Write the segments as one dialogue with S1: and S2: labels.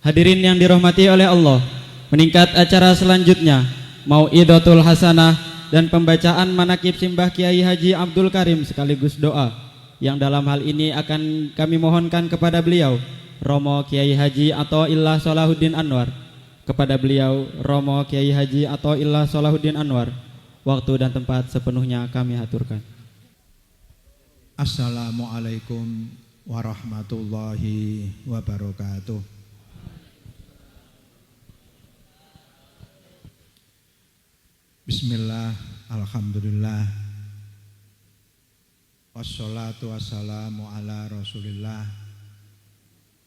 S1: Hadirin yang dirahmati oleh Allah, meningkat acara selanjutnya Mau'idatul Hasanah dan pembacaan manaqib simbah Kiai Haji Abdul Karim sekaligus doa yang dalam hal ini akan kami mohonkan kepada beliau Romo Kiai Haji Athaillah Salahuddin Anwar. Kepada beliau Romo Kiai Haji Athaillah Salahuddin Anwar, waktu dan tempat sepenuhnya kami haturkan.
S2: Assalamualaikum warahmatullahi wabarakatuh. Bismillah, alhamdulillah, wassalatu wassalamu ala rasulillah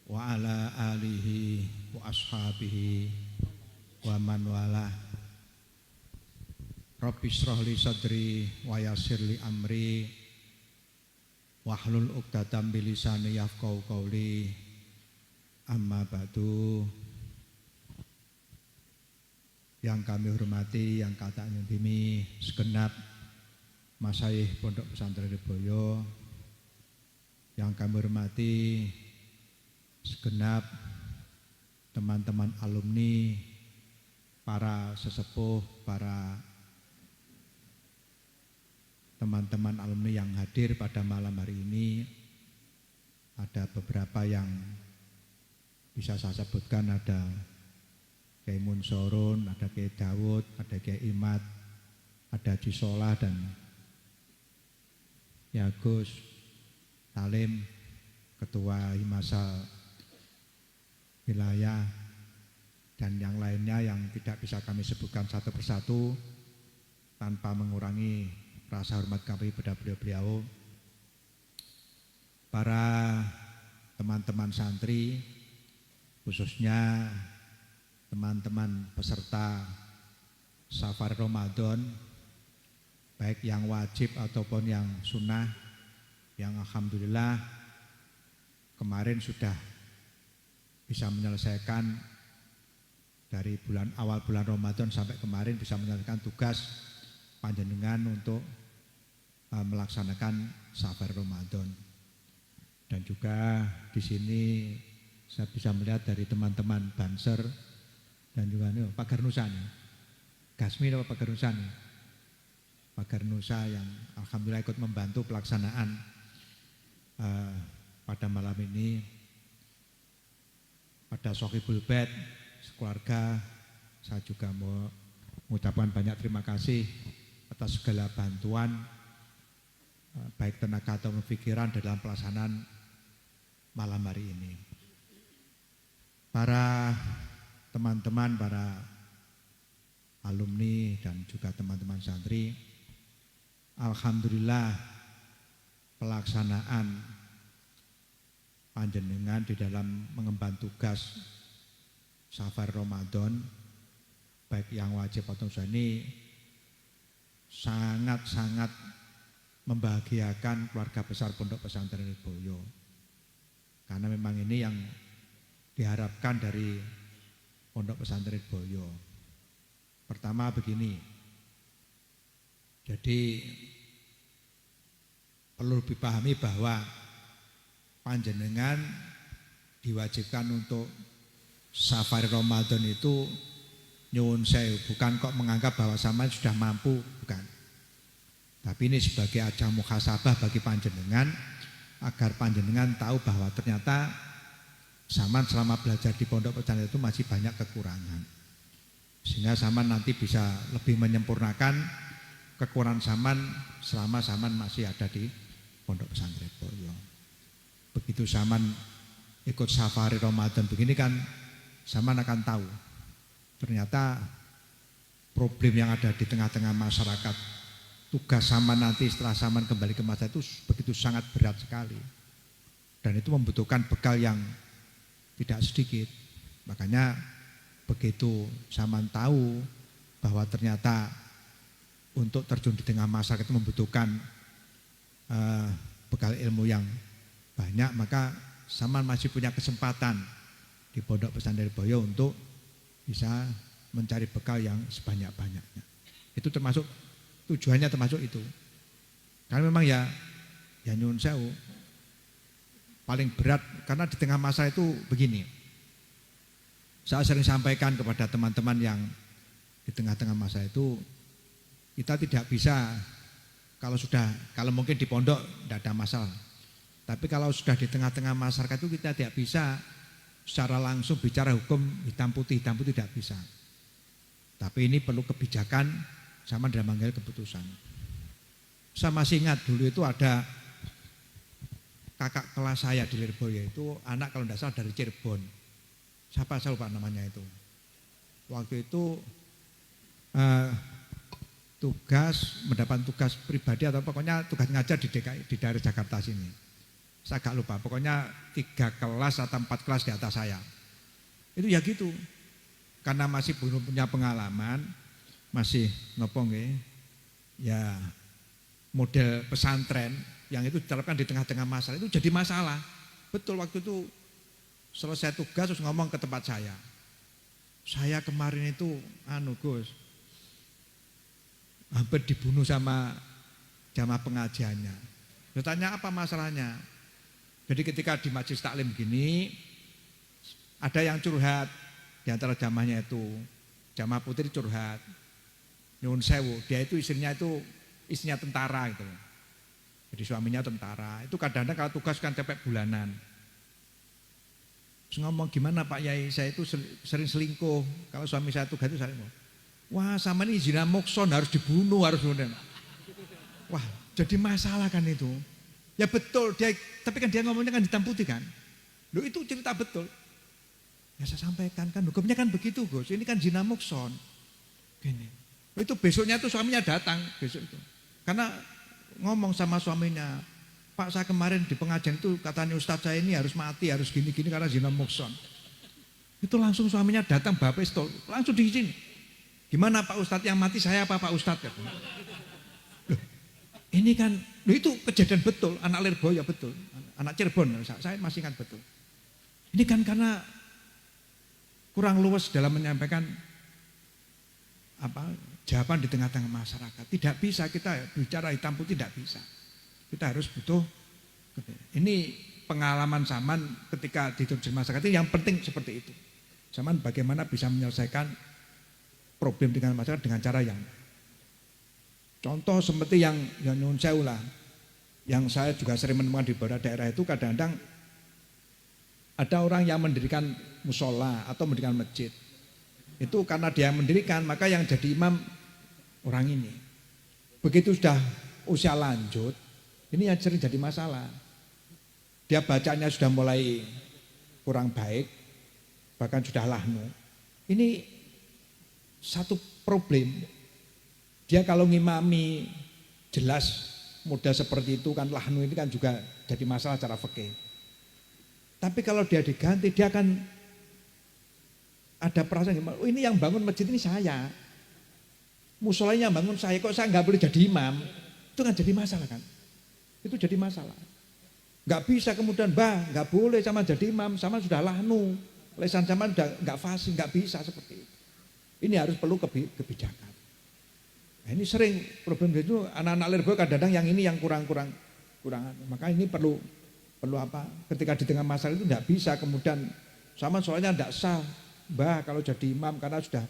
S2: wa ala alihi wa ashabihi wa man walah. Rabbi shrah li sadri wa yassir li amri wahlul 'uqdatam min lisani yafqahu qawli. Amma ba'du. Yang kami hormati, yang katanya bimi segenap masyayikh Pondok Pesantren Lirboyo, yang kami hormati segenap teman-teman alumni, para sesepuh, para teman-teman alumni yang hadir pada malam hari ini. Ada beberapa yang bisa saya sebutkan, ada Kiai Munsorun, ada Kiai Dawud, ada Kiai Imad, ada Haji Solah dan Ya Gus Talim, Ketua Himasal Wilayah, dan yang lainnya yang tidak bisa kami sebutkan satu persatu tanpa mengurangi rasa hormat kami pada beliau-beliau. Para teman-teman santri, khususnya teman-teman peserta Safar Ramadan, baik yang wajib ataupun yang sunnah, yang alhamdulillah kemarin sudah bisa menyelesaikan dari awal bulan Ramadan sampai kemarin bisa menyelesaikan tugas panjenengan untuk melaksanakan Safar Ramadan. Dan juga di sini saya bisa melihat dari teman-teman Banser dan juga Pagar Nusa nih. Gasmi atau Pagar Nusa nih? Pagar Nusa yang alhamdulillah ikut membantu pelaksanaan pada malam ini. Pada Sohibul Bait sekeluarga, saya juga mau mengucapkan banyak terima kasih atas segala bantuan baik tenaga atau pikiran dalam pelaksanaan malam hari ini. Para teman-teman, para alumni dan juga teman-teman santri, alhamdulillah pelaksanaan panjenengan di dalam mengemban tugas Safar Ramadan, baik yang wajib atau sunnah, ini sangat-sangat membahagiakan keluarga besar Pondok Pesantren Lirboyo. Karena memang ini yang diharapkan dari Pondok Pesantren Lirboyo. Pertama begini, jadi perlu dipahami bahwa panjenengan diwajibkan untuk Safar Ramadan itu nyuwun sewu, bukan kok menganggap bahwa sama sudah mampu, bukan. Tapi ini sebagai ajang muhasabah bagi panjenengan agar panjenengan tahu bahwa ternyata Saman selama belajar di Pondok Pesantren itu masih banyak kekurangan, sehingga Saman nanti bisa lebih menyempurnakan kekurangan Saman selama Saman masih ada di Pondok Pesantren Lirboyo. Begitu Saman ikut Safari Ramadan begini kan, Saman akan tahu ternyata problem yang ada di tengah-tengah masyarakat. Tugas Saman nanti setelah Saman kembali ke masyarakat itu begitu sangat berat sekali, dan itu membutuhkan bekal yang tidak sedikit. Makanya begitu Saman tahu bahwa ternyata untuk terjun di tengah masyarakat itu membutuhkan bekal ilmu yang banyak, maka Saman masih punya kesempatan di Pondok Pesantren Lirboyo untuk bisa mencari bekal yang sebanyak-banyaknya. Itu termasuk tujuannya, termasuk itu. Karena memang ya nyuwun sewu, paling berat karena di tengah masa itu begini. Saya sering sampaikan kepada teman-teman yang di tengah-tengah masa itu, kita tidak bisa kalau mungkin di pondok tidak ada masalah. Tapi kalau sudah di tengah-tengah masyarakat itu kita tidak bisa secara langsung bicara hukum hitam putih tidak bisa. Tapi ini perlu kebijakan sama dalam mengambil keputusan. Saya masih ingat dulu itu ada kakak kelas saya di Lirboyo itu anak kalau tidak salah dari Cirebon. Siapa saya lupa namanya itu. Waktu itu mendapat tugas pribadi atau pokoknya tugas ngajar di DKI, di daerah Jakarta sini. Saya agak lupa, pokoknya 3 kelas atau 4 kelas di atas saya. Itu ya gitu, karena masih belum punya pengalaman, masih ngopong ya model pesantren yang itu diterapkan di tengah-tengah masalah itu jadi masalah. Betul, waktu itu selesai tugas terus ngomong ke tempat saya. Saya kemarin itu Gus, hampir dibunuh sama jamaah pengajiannya. Saya tanya apa masalahnya? Jadi ketika di majelis taklim gini, ada yang curhat di antara jamaahnya itu, jamaah putri curhat, nyuwun sewu, dia itu istrinya tentara gitu. Jadi suaminya tentara, itu kadang-kadang kalau tugas kan cepet bulanan. Terus ngomong gimana Pak Yai, saya itu sering selingkuh, kalau suami saya tugas itu selingkuh. Wah sama ini zina mokson harus dibunuh, harus bunuh. Wah jadi masalah kan itu. Ya betul, tapi kan dia ngomongnya kan hitam putih kan. Loh itu cerita betul. Ya saya sampaikan kan hukumnya kan begitu Gus. Ini kan zina mukson. Gini. Loh, itu besoknya tuh suaminya datang besok itu. Karena ngomong sama suaminya, Pak saya kemarin di pengajian itu katanya Ustadz saya ini harus mati, harus gini-gini karena zina mukson. Itu langsung suaminya datang bawa pistol, langsung di sini. Gimana Pak Ustadz yang mati saya apa Pak Ustadz? Loh, ini kan itu kejadian betul, anak Lirboyo betul, anak Cirebon, saya masih ingat betul. Ini kan karena kurang luwes dalam menyampaikan jawaban di tengah-tengah masyarakat. Tidak bisa kita bicara hitam putih, tidak bisa. Kita harus butuh. Ini pengalaman Saman ketika di masyarakat itu yang penting seperti itu. Saman bagaimana bisa menyelesaikan problem dengan masyarakat dengan cara yang contoh seperti yang nyuwun sewu lah. Yang saya juga sering menemukan di beberapa daerah itu kadang-kadang ada orang yang mendirikan musola atau mendirikan masjid. Itu karena dia mendirikan, maka yang jadi imam orang ini. Begitu sudah usia lanjut, ini yang sering jadi masalah. Dia bacanya sudah mulai kurang baik, bahkan sudah lahnu. Ini satu problem. Dia kalau ngimami jelas muda seperti itu kan lahnu ini kan juga jadi masalah secara fikih. Tapi kalau dia diganti dia akan ada perasaan gimana? Oh ini yang bangun masjid ini saya, musolanya bangun saya, kok saya nggak boleh jadi imam? Itu kan jadi masalah kan? Itu jadi masalah. Nggak bisa kemudian nggak boleh sama jadi imam, sama sudah lahnu, lesan sama udah nggak fasih, nggak bisa seperti itu. Ini harus perlu kebijakan. Nah, ini sering problem itu anak-anak Lirboyo kadang-kadang yang ini yang kurang. Maka ini perlu apa? Ketika di tengah masalah itu tidak bisa kemudian sama soalnya tidak sah, kalau jadi imam karena sudah.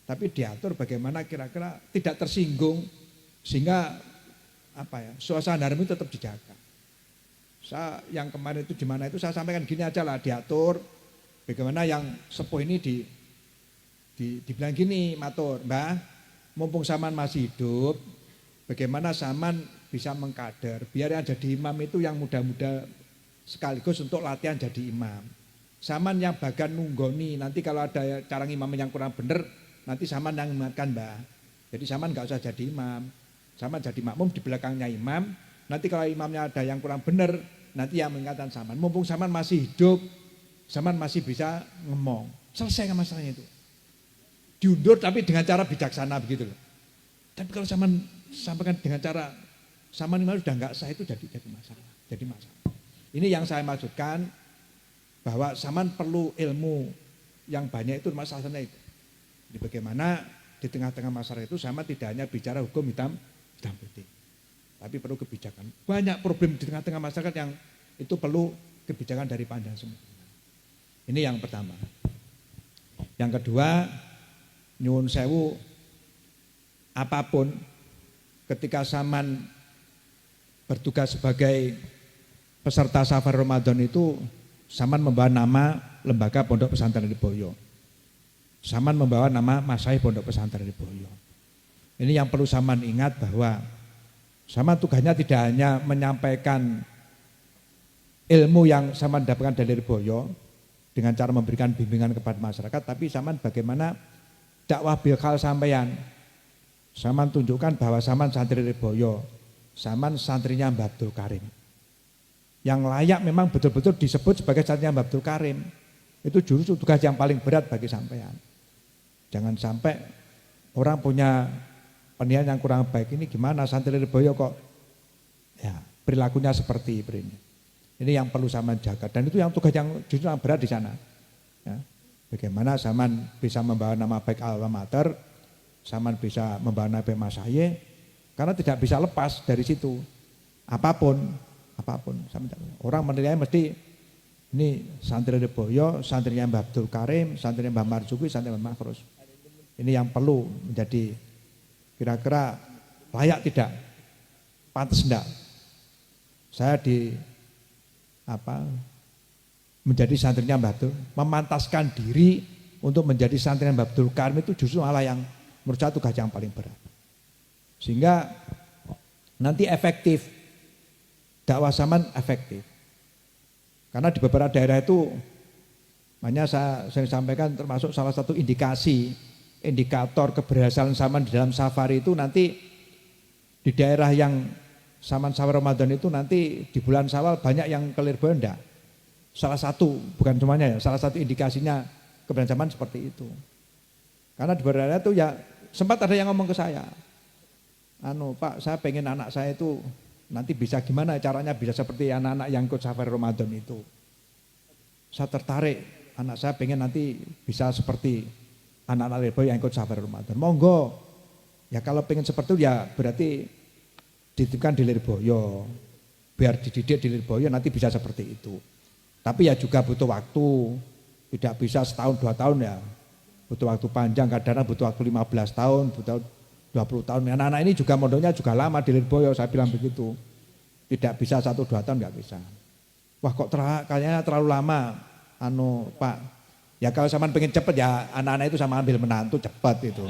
S2: Tapi diatur bagaimana kira-kira tidak tersinggung sehingga suasana harmoni tetap dijaga. Saya yang kemarin itu di mana itu saya sampaikan gini aja lah, diatur bagaimana yang sepuh ini dibilang gini, matur, Mbah. Mumpung Saman masih hidup, bagaimana Saman bisa mengkader biar yang jadi imam itu yang muda-muda sekaligus untuk latihan jadi imam. Saman yang bagian nunggoni, nanti kalau ada cara imam yang kurang benar, nanti Saman yang ingatkan Mbah. Jadi Saman nggak usah jadi imam, Saman jadi makmum di belakangnya imam. Nanti kalau imamnya ada yang kurang benar, nanti yang mengingatkan Saman. Mumpung Saman masih hidup, Saman masih bisa ngomong. Selesai kan masalahnya itu. Diundur tapi dengan cara bijaksana begitu loh. Tapi kalau Saman sampaikan dengan cara Saman ini sudah enggak sah itu jadi masalah. Ini yang saya maksudkan bahwa Saman perlu ilmu yang banyak itu masalahnya itu. Jadi bagaimana di tengah-tengah masyarakat itu Saman tidak hanya bicara hukum hitam putih. Tapi perlu kebijakan. Banyak problem di tengah-tengah masyarakat yang itu perlu kebijakan dari panjang semua. Ini yang pertama. Yang kedua, nyuwun sewu, apapun ketika sampean bertugas sebagai peserta Safar Ramadan itu, sampean membawa nama lembaga Pondok Pesantren Lirboyo. Sampean membawa nama Masyayikh Pondok Pesantren Lirboyo. Ini yang perlu sampean ingat bahwa sampean tugasnya tidak hanya menyampaikan ilmu yang sampean dapatkan dari Lirboyo dengan cara memberikan bimbingan kepada masyarakat, tapi sampean bagaimana dakwah bilkal sampean. Sampean tunjukkan bahwa sampean santri Lirboyo, sampean santrinya Mbah Abdul Karim. Yang layak memang betul-betul disebut sebagai santrinya Mbah Abdul Karim. Itu justru tugas yang paling berat bagi sampean. Jangan sampai orang punya penilaian yang kurang baik, ini gimana santri Lirboyo kok ya perilakunya seperti ini. Ini yang perlu sampean jaga, dan itu yang tugas yang justru yang berat di sana. Ya. Bagaimana sampean bisa membawa nama baik alma mater, sampean bisa membawa nama baik Masyayikh, karena tidak bisa lepas dari situ. Apapun. Orang menilai mesti ini santri Lirboyo, santrinya Mbah Abdul Karim, santrinya Mbah Marzuki, santrinya Mbah Makrus. Ini yang perlu menjadi kira-kira layak tidak, pantas enggak saya menjadi santrinya Mbah Abdul, memantaskan diri untuk menjadi santrinya Mbah Abdul Karim, itu justru malah yang menurut saya tugas yang paling berat. Sehingga nanti efektif, dakwah sampean efektif. Karena di beberapa daerah itu, makanya saya sampaikan termasuk salah satu indikator keberhasilan sampean di dalam safari itu nanti di daerah yang sampean safari Ramadan itu nanti di bulan Syawal banyak yang ke Lirboyo enggak. Salah satu, bukan semuanya ya, salah satu indikasinya keberhasilan seperti itu. Karena di beberapa daerah itu ya sempat ada yang ngomong ke saya, Pak, saya pengen anak saya itu nanti bisa gimana caranya bisa seperti anak-anak yang ikut safari Ramadan itu. Saya tertarik, anak saya pengen nanti bisa seperti anak-anak Lirboyo yang ikut safari Ramadan. Monggo, ya kalau pengen seperti itu ya berarti dititipkan di Lirboyo, biar dididik di Lirboyo nanti bisa seperti itu. Tapi ya juga butuh waktu, tidak bisa setahun 2 tahun ya, butuh waktu panjang, kadang-kadang butuh waktu 15 tahun, butuh 20 tahun. Anak-anak ini juga mondoknya juga lama di Lirboyo, saya bilang begitu. Tidak bisa 1-2 tahun, nggak bisa. Wah kok kayaknya terlalu lama, Pak. Ya kalau sampean pengen cepet ya anak-anak itu sama ambil menantu cepet itu.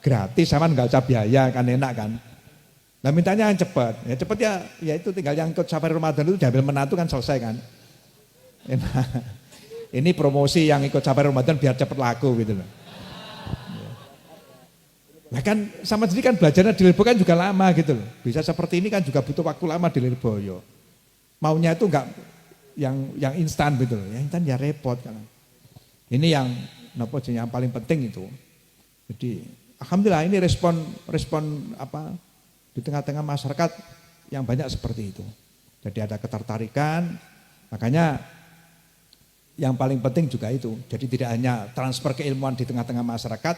S2: Gratis sampean nggak usah biaya, kan enak kan. Nah mintanya yang cepet, ya itu tinggal yang ikut safari Ramadan itu diambil menantu kan selesai kan. Enak. Ini promosi yang ikut safari Ramadan biar cepet laku gitu loh. Nah kan sama sendiri kan belajarnya di Lirboyo kan juga lama gitu loh. Bisa seperti ini kan juga butuh waktu lama di Lirboyo. Maunya itu enggak yang instan gitu loh. Yang instan ya repot kan. Ini yang paling penting itu. Jadi alhamdulillah ini respon di tengah-tengah masyarakat yang banyak seperti itu. Jadi ada ketertarikan, makanya yang paling penting juga itu. Jadi tidak hanya transfer keilmuan di tengah-tengah masyarakat,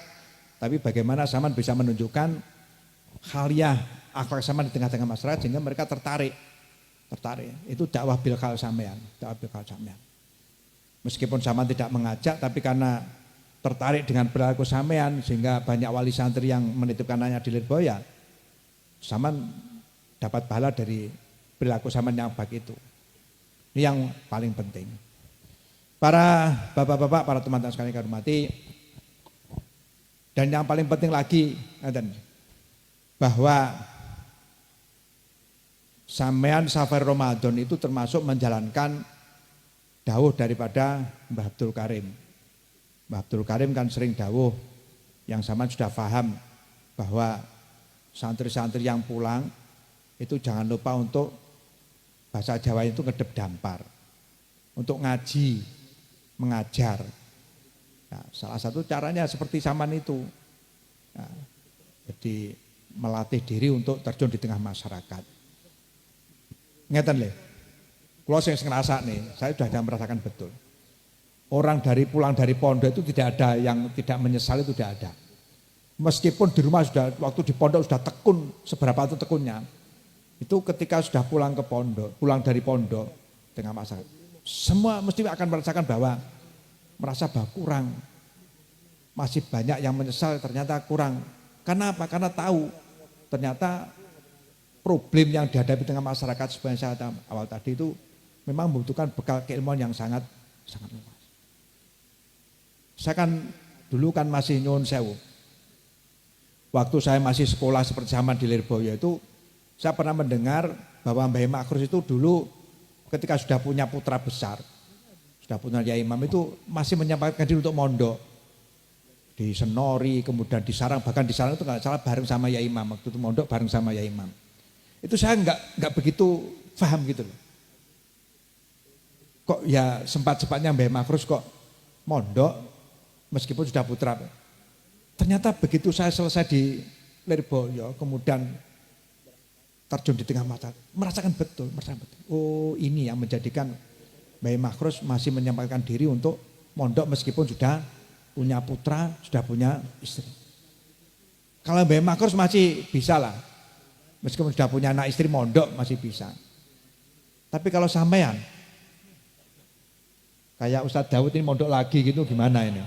S2: tapi bagaimana sampean bisa menunjukkan khaliyah akhlak sampean di tengah-tengah masyarakat sehingga mereka tertarik. Itu dakwah bilkal sampean, Meskipun sampean tidak mengajak, tapi karena tertarik dengan perilaku sampean sehingga banyak wali santri yang menitipkan anaknya di Lirboyo, sampean dapat pahala dari perilaku sampean yang baik itu. Ini yang paling penting. Para bapak-bapak, para teman-teman sekalian yang hormati, dan yang paling penting lagi bahwa sampean safari Ramadan itu termasuk menjalankan dawuh daripada Mbah Abdul Karim. Mbah Abdul Karim kan sering dawuh yang sampean sudah paham bahwa santri-santri yang pulang itu jangan lupa untuk bahasa Jawa itu ngedep dampar, untuk ngaji, mengajar. Nah, salah satu caranya seperti sampean itu. Nah, jadi melatih diri untuk terjun di tengah masyarakat. Ngeten lho. Kalau saya ngerasa nih, saya sudah merasakan betul. Orang pulang dari pondok itu tidak ada yang tidak menyesal, itu tidak ada. Meskipun di rumah sudah, waktu di pondok sudah tekun, seberapa itu tekunnya. Itu ketika sudah pulang ke pondok, pulang dari pondok tengah masyarakat, semua mesti akan merasakan bahwa merasa bahwa kurang. Masih banyak yang menyesal ternyata kurang. Karena apa? Karena tahu ternyata problem yang dihadapi dengan masyarakat seperti saya awal tadi itu memang membutuhkan bekal keilmuan yang sangat luas. Saya kan dulu kan masih nyuwun sewu. Waktu saya masih sekolah seperti zaman di Lirboyo itu, saya pernah mendengar bahwa Mbah Makrus itu dulu ketika sudah punya putra besar, sudah punya Yai Imam itu masih menyampaikan diri untuk mondok. Di Senori, kemudian di Sarang, bahkan di Sarang itu nggak salah bareng sama Yai Imam, waktu itu mondok bareng sama Yai Imam. Itu saya nggak begitu paham gitu loh. Kok ya sempat-sempatnya Mbah Makrus kok mondok meskipun sudah putra. Ternyata begitu saya selesai di Lirboyo, kemudian terjun di tengah masyarakat, merasakan betul. Oh ini yang menjadikan Mbah Makrus masih menyampaikan diri untuk mondok meskipun sudah punya putra, sudah punya istri. Kalau Mbah Makrus masih bisa lah, meskipun sudah punya anak istri mondok masih bisa. Tapi kalau sampean, kayak Ustadz Daud ini mondok lagi gitu gimana ini?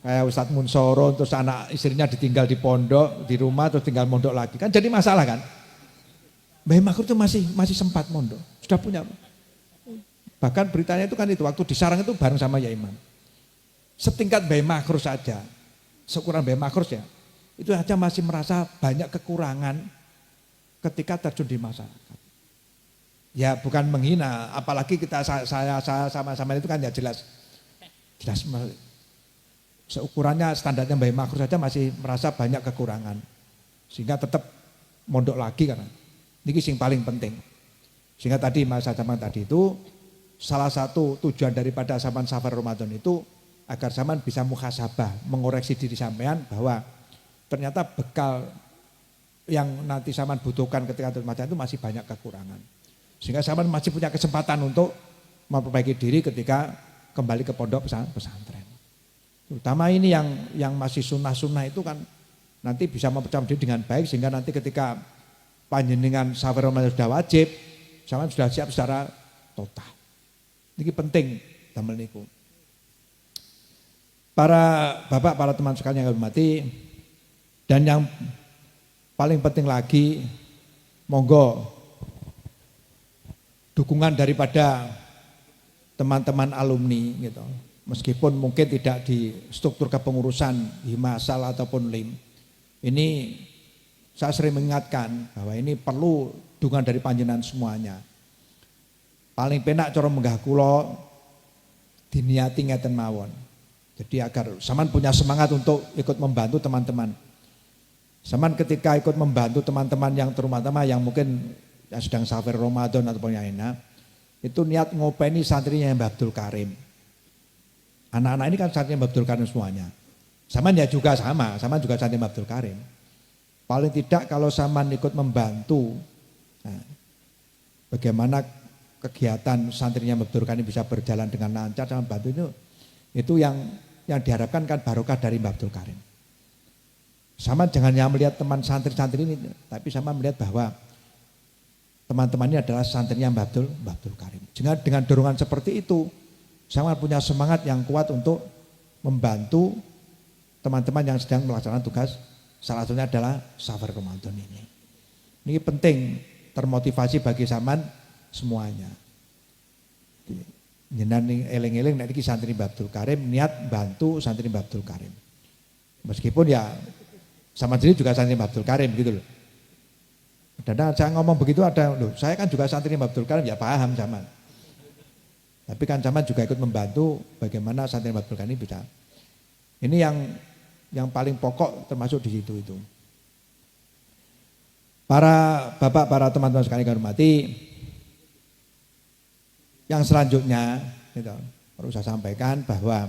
S2: Kayak Ustadz Munsoro terus anak istrinya ditinggal di pondok, di rumah terus tinggal mondok lagi. Kan jadi masalah kan? Mbah Makrus itu masih sempat mondok, sudah punya. Bahkan beritanya itu kan itu, waktu di Sarang itu bareng sama Yai Imam. Setingkat Mbah Makrus saja, seukuran Mbah Makrus ya, itu saja masih merasa banyak kekurangan ketika terjun di masyarakat. Ya bukan menghina, apalagi saya sama-sama itu kan ya jelas seukurannya standarnya Mbah Makrus saja masih merasa banyak kekurangan, sehingga tetap mondok lagi karena ini yang paling penting. Sehingga tadi masa zaman tadi itu salah satu tujuan daripada zaman Safar Ramadan itu agar zaman bisa muhasabah, mengoreksi diri sampean bahwa ternyata bekal yang nanti zaman butuhkan ketika remaja itu masih banyak kekurangan. Sehingga zaman masih punya kesempatan untuk memperbaiki diri ketika kembali ke pondok pesantren. Terutama ini yang masih sunnah-sunnah itu kan nanti bisa mempercayai diri dengan baik sehingga nanti ketika panjenengan Safar Ramadan sudah wajib, zaman sudah siap secara total. Ini penting damel niku. Para bapak, para teman sekalian yang hormati, dan yang paling penting lagi, monggo dukungan daripada teman-teman alumni gitu. Meskipun mungkin tidak di struktur kepengurusan Himasal ataupun LIM. Ini saya sering mengingatkan bahwa ini perlu dukungan dari panjenengan semuanya. Paling penak cara menggah kula diniati ngeten mawon. Jadi agar Saman punya semangat untuk ikut membantu teman-teman. Saman ketika ikut membantu teman-teman yang terutama yang mungkin yang sedang Safar Ramadan ataupun yang enak, itu niat ngopeni santrinya Mbah Abdul Karim. Anak-anak ini kan santrinya Mbah Abdul Karim semuanya. Saman ya juga sama, Saman juga santrinya Mbah Abdul Karim. Paling tidak kalau Saman ikut membantu, nah, bagaimana kegiatan santrinya Mbah Abdul Karim bisa berjalan dengan lancar, Saman bantu itu yang diharapkan kan barokah dari Mbah Abdul Karim. Sama jangan hanya melihat teman santri-santri ini, tapi sama melihat bahwa teman-teman ini adalah santrinya Mbah Abdul Karim. Dengan dorongan seperti itu, sama punya semangat yang kuat untuk membantu teman-teman yang sedang melaksanakan tugas. Salah satunya adalah Safar Ramadan ini. Ini penting, termotivasi bagi Saman semuanya. Jenengan eling-eling nek iki santri Mbah Abdul Karim niat bantu santri Mbah Abdul Karim. Meskipun ya sama sendiri juga santri Mbah Abdul Karim gitu loh. Dan saya ngomong begitu ada loh, saya kan juga santri Mbah Abdul Karim ya paham zaman. Tapi kan zaman juga ikut membantu bagaimana santri Mbah Abdul Karim bisa. Ini yang paling pokok termasuk di situ itu. Para bapak, para teman-teman sekalian yang hormati, yang selanjutnya gitu, perlu saya sampaikan bahwa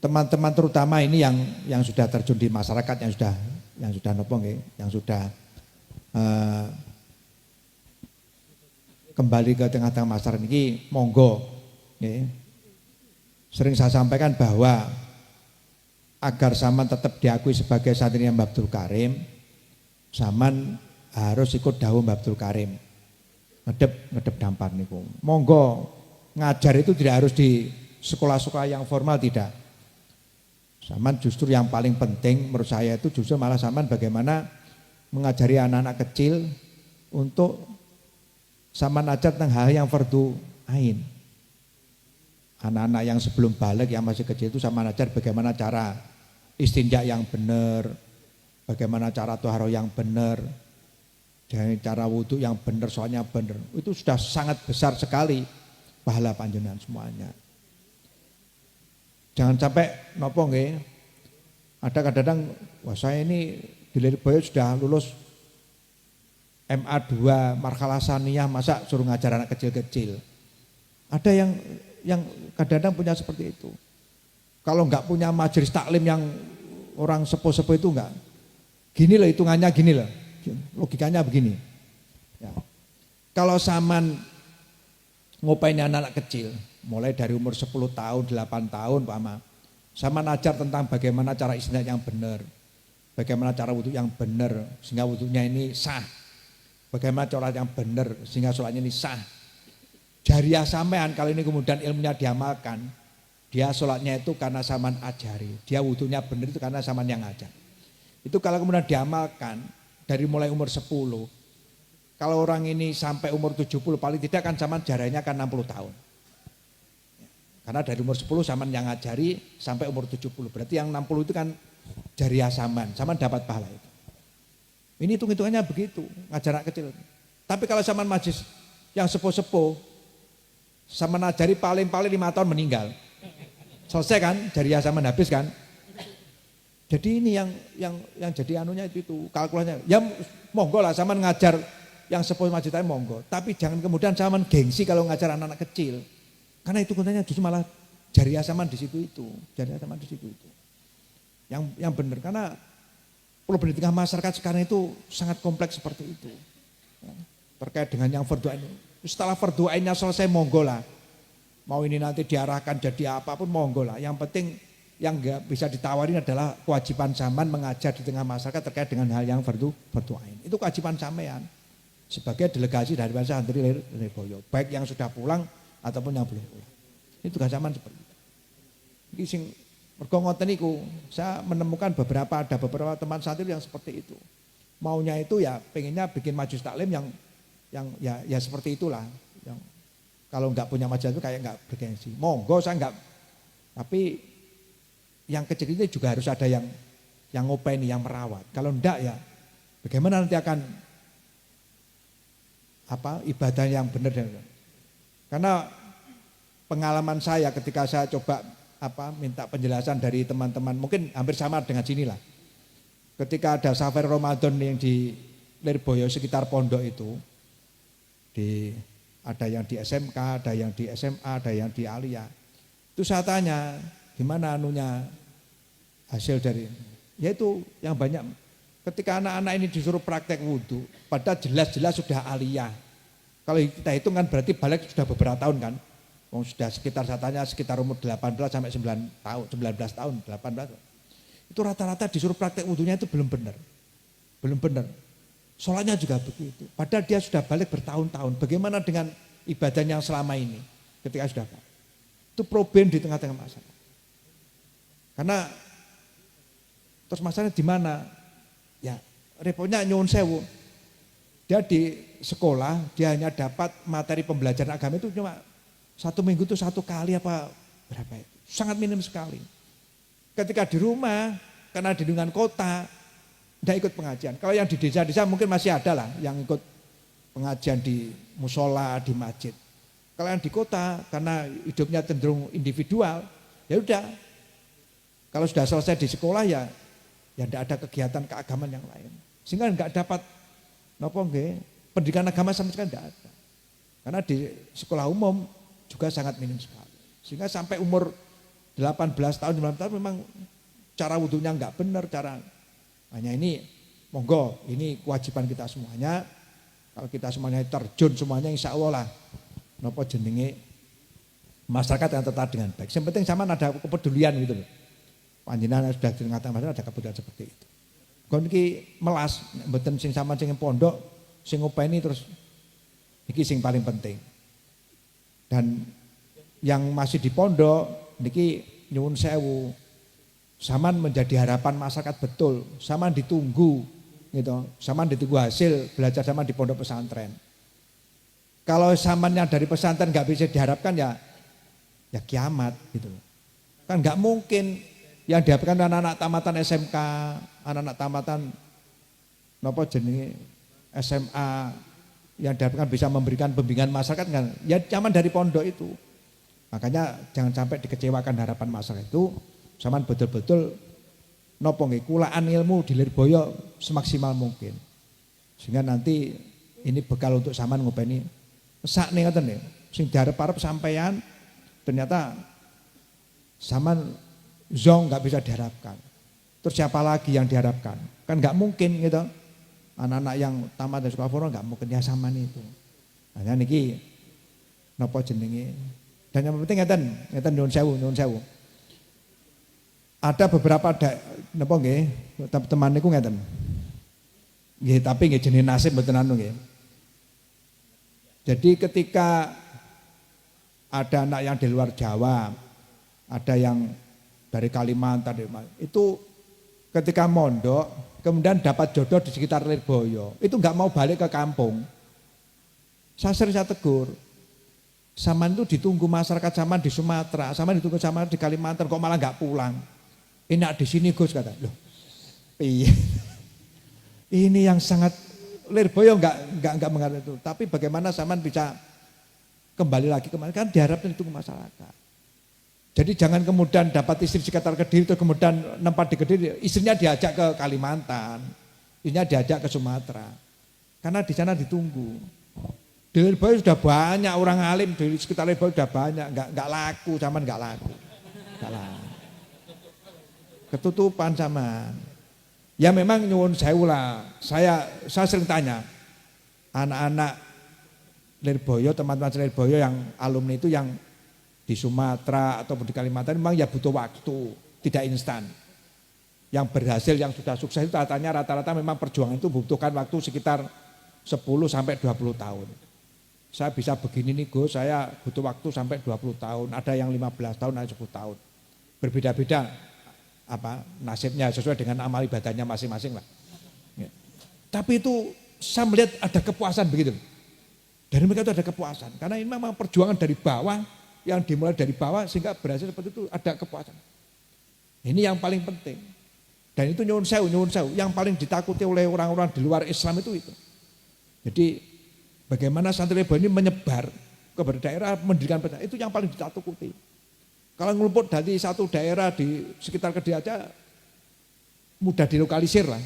S2: teman-teman terutama ini yang sudah terjun di masyarakat, yang sudah nopong, yang sudah kembali ke tengah-tengah masyarakat ini, monggo. Sering saya sampaikan bahwa agar Saman tetap diakui sebagai santrinya Mbah Abdul Karim, Saman harus ikut dawuh Mbah Abdul Karim. ngedep dampar niku. Monggo ngajar itu tidak harus di sekolah-sekolah yang formal, tidak. Saman justru yang paling penting menurut saya itu justru malah saman bagaimana mengajari anak-anak kecil untuk saman ajar tentang hal yang fardu ain. Anak-anak yang sebelum balik yang masih kecil itu saman ajar bagaimana cara istinja yang benar, bagaimana cara toharo yang benar, dan cara wudhu yang benar, soalnya benar. Itu sudah sangat besar sekali pahala panjenengan semuanya. Jangan sampai nopo nggih. Ada kadang-kadang wah saya ini di Lirboyo sudah lulus MA2 marhalah saniyah, masa suruh ngajar anak kecil-kecil. Ada yang kadang-kadang punya seperti itu. Kalau enggak punya majelis taklim yang orang sepuh-sepuh itu enggak. Gini loh hitungannya, gini loh. Logikanya begini. Ya. Kalau saman ngopain anak-anak kecil, mulai dari umur 10 tahun, 8 tahun Pak Ma, sama ajar tentang bagaimana cara istinja yang benar, bagaimana cara wudhu yang benar sehingga wudhunya ini sah, bagaimana cara yang benar sehingga sholatnya ini sah. Jariah sampean kalau ini kemudian ilmunya diamalkan, dia sholatnya itu karena saman ajari, dia wudhunya benar itu karena saman yang ajar. Itu kalau kemudian diamalkan dari mulai umur 10, kalau orang ini sampai umur 70 paling tidak kan saman jarahnya kan 60 tahun. Karena dari umur 10 saman yang ngajari sampai umur 70. Berarti yang 60 itu kan jariah saman dapat pahala itu. Ini hitung-hitungannya begitu, ngajar anak kecil. Tapi kalau saman majlis yang sepuh-sepuh, saman ngajari paling-paling 5 tahun meninggal. Selesai kan, jariah saman habis kan. Jadi ini yang jadi anunya itu kalkulasinya. Ya monggo lah saman ngajar yang sepuh majlis tadi monggo. Tapi jangan kemudian saman gengsi kalau ngajar anak-anak kecil. Karena itu katanya justru malah jariah saman di situ itu, jariah saman di situ itu. Yang benar karena problem di tengah masyarakat sekarang itu sangat kompleks seperti itu. Ya, terkait dengan yang fardu ain. Setelah fardu ainnya selesai monggo lah. Mau ini nanti diarahkan jadi apapun monggo lah. Yang penting yang enggak bisa ditawarin adalah kewajiban zaman mengajar di tengah masyarakat terkait dengan hal yang fardu ain. Itu kewajiban sampean sebagai delegasi dari bangsa santri Lirboyo, baik yang sudah pulang ataupun yang belum pulang. Itu gak zaman seperti itu. Iki sing mergo ngoten niku, saya menemukan ada beberapa teman santri yang seperti itu. Maunya itu ya pengennya bikin majelis taklim yang ya seperti itulah. Yang kalau enggak punya majelis itu kayak enggak bergengsi. Monggo saya enggak. Tapi yang kecil ini juga harus ada yang ngopeni, yang merawat. Kalau enggak ya bagaimana nanti akan ibadah yang benar dan karena pengalaman saya ketika saya coba minta penjelasan dari teman-teman mungkin hampir sama dengan sini lah. Ketika ada safari Ramadan yang di Lirboyo sekitar pondok itu, ada yang di SMK, ada yang di SMA, ada yang di Alia. Itu saya tanya gimana anunya hasil dari, yaitu yang banyak ketika anak-anak ini disuruh praktek wudhu, padahal jelas-jelas sudah aliyah. Kalau kita hitung kan berarti balik sudah beberapa tahun kan. Sudah sekitar katanya sekitar umur 18 sampai 19 tahun, 18. Itu rata-rata disuruh praktek wudhunya itu belum benar. Belum benar. Sholatnya juga begitu. Padahal dia sudah balik bertahun-tahun. Bagaimana dengan ibadahnya yang selama ini ketika sudah balik? Itu problem di tengah-tengah masyarakat. Karena terus masalahnya di mana? Ya repotnya nyuwun sewu. Dia di sekolah, dia hanya dapat materi pembelajaran agama itu cuma 1 minggu itu 1 kali apa berapa itu. Sangat minim sekali. Ketika di rumah, karena di lingkungan kota, tidak ikut pengajian. Kalau yang di desa-desa mungkin masih ada lah yang ikut pengajian di musola, di masjid. Kalau yang di kota, karena hidupnya cenderung individual, ya udah. Kalau sudah selesai di sekolah ya tidak ada kegiatan keagamaan yang lain. Sehingga enggak dapat pendidikan agama sama sekali tidak ada. Karena di sekolah umum juga sangat minim sekali. Sehingga sampai umur 18 tahun, 19 tahun memang cara wudhunya enggak benar, hanya ini monggo, ini kewajiban kita semuanya. Kalau kita semuanya terjun semuanya insya Allah lah jenenge masyarakat yang tertarik dengan baik. Yang penting sama ada kepedulian gitu loh. Panjenengan sudah mengatakan masyarakat ada kepedulian seperti itu. Kon iki melas mboten sing sama sing pondok sing ngopeni terus Niki sing paling penting. Dan yang masih di pondok niki nyuwun sewu. Saman menjadi harapan masyarakat betul. Saman ditunggu gitu. Saman ditunggu hasil belajar saman di pondok pesantren. Kalau samannya dari pesantren nggak bisa diharapkan ya kiamat gitu. Kan nggak mungkin yang diharapkan anak-anak tamatan SMK, anak-anak tamatan napa jenenge SMA yang diharapkan bisa memberikan pembimbingan masyarakat kan ya zaman dari pondok itu. Makanya jangan sampai dikecewakan harapan masyarakat itu, sampean betul-betul napa nggih kulaan ilmu di Lirboyo semaksimal mungkin. Sehingga nanti ini bekal untuk sampean ngopeni sakne ngoten nggih. Sing diarep-arep sampean ternyata sampean zong nggak bisa diharapkan. Terus siapa lagi yang diharapkan? Kan nggak mungkin gitu. Anak-anak yang tamat dari sekolah formal nggak mungkin ya sama itu. Hanya niki napa jenenge. Dan yang penting ngeten nyuwun sewu. Ada beberapa napa nggih teman niku ngeten. Nggih tapi nggih jenenge nasib mboten anu nggih. Jadi ketika ada anak yang di luar Jawa, ada yang dari Kalimantan, itu ketika mondok kemudian dapat jodoh di sekitar Lirboyo, itu nggak mau balik ke kampung. Saya sering tegur, Saman itu ditunggu masyarakat Saman di Sumatera, Saman ditunggu Saman di Kalimantan, kok malah nggak pulang? Enak di sini Gus kata, loh, iya. Ini yang sangat Lirboyo nggak mengerti itu. Tapi bagaimana Saman bisa kembali lagi kemana? Kan diharapkan ditunggu masyarakat. Jadi jangan kemudian dapat istri sekitar Kediri itu kemudian nempat di Kediri, istrinya diajak ke Kalimantan, istrinya diajak ke Sumatera. Karena di sana ditunggu. Di Lirboyo sudah banyak orang alim, di sekitar Lirboyo sudah banyak, enggak laku, Saman enggak laku. Enggak laku. Ketutupan Saman. Ya memang nyuwun sewu lah. Saya sering tanya anak-anak Lirboyo, teman-teman Lirboyo yang alumni itu yang di Sumatera atau di Kalimantan memang ya butuh waktu, tidak instan. Yang berhasil, yang sudah sukses itu rata-rata memang perjuangan itu membutuhkan waktu sekitar 10 sampai 20 tahun. Saya bisa begini nih Gus, saya butuh waktu sampai 20 tahun, ada yang 15 tahun, ada 10 tahun. Berbeda-beda nasibnya sesuai dengan amal ibadahnya masing-masing lah. Ya. Tapi itu saya melihat ada kepuasan begitu. Dari mereka itu ada kepuasan, karena ini memang perjuangan dari bawah, yang dimulai dari bawah sehingga berhasil seperti itu ada kepuasan. Ini yang paling penting. Dan itu nyuwun sewu. Yang paling ditakuti oleh orang-orang di luar Islam itu. Jadi bagaimana santri Lirboyo ini menyebar ke daerah mendirikan pesantren itu yang paling ditakuti. Kalau ngeluput dari satu daerah di sekitar Kediri aja mudah dilokalisir lah.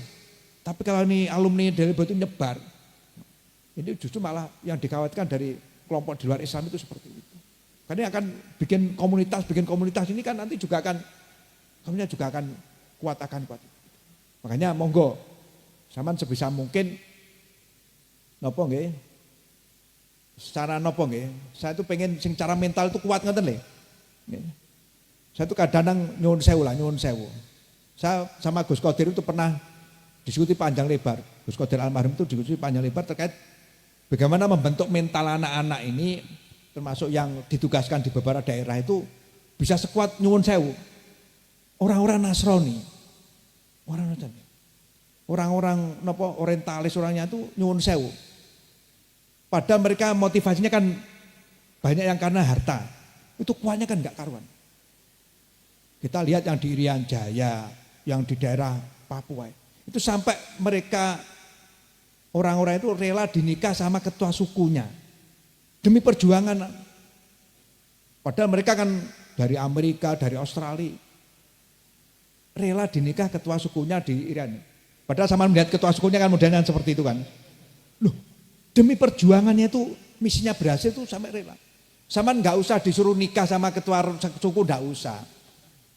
S2: Tapi kalau ini alumni dari Lirboyo itu nyebar, ini justru malah yang dikhawatirkan dari kelompok di luar Islam itu seperti itu. Karena akan bikin komunitas ini kan nanti juga akan kuat. Makanya monggo sampean sebisa mungkin napa nggih? Secara napa nggih? Saya tuh pengen sing cara mental itu kuat ngoten lho. Saya tuh kadang nyuwun sewu. Saya sama Gus Qadir itu pernah diskusi panjang lebar. Gus Qadir almarhum itu diskusi panjang lebar terkait bagaimana membentuk mental anak-anak ini, termasuk yang ditugaskan di beberapa daerah itu bisa sekuat nyuwun sewu. Orang-orang Nasrani, orang-orang orientalis orangnya itu nyuwun sewu. Padahal mereka motivasinya kan banyak yang karena harta. Itu kuatnya kan enggak karuan. Kita lihat yang di Irian Jaya, yang di daerah Papua. Itu sampai mereka orang-orang itu rela dinikah sama ketua sukunya. Demi perjuangan. Padahal mereka kan dari Amerika, dari Australia. Rela dinikah ketua sukunya di Iran. Padahal sama melihat ketua sukunya kan modelnya seperti itu kan. Loh, demi perjuangannya itu misinya berhasil itu sampai rela. Saman nggak usah disuruh nikah sama ketua suku, nggak usah.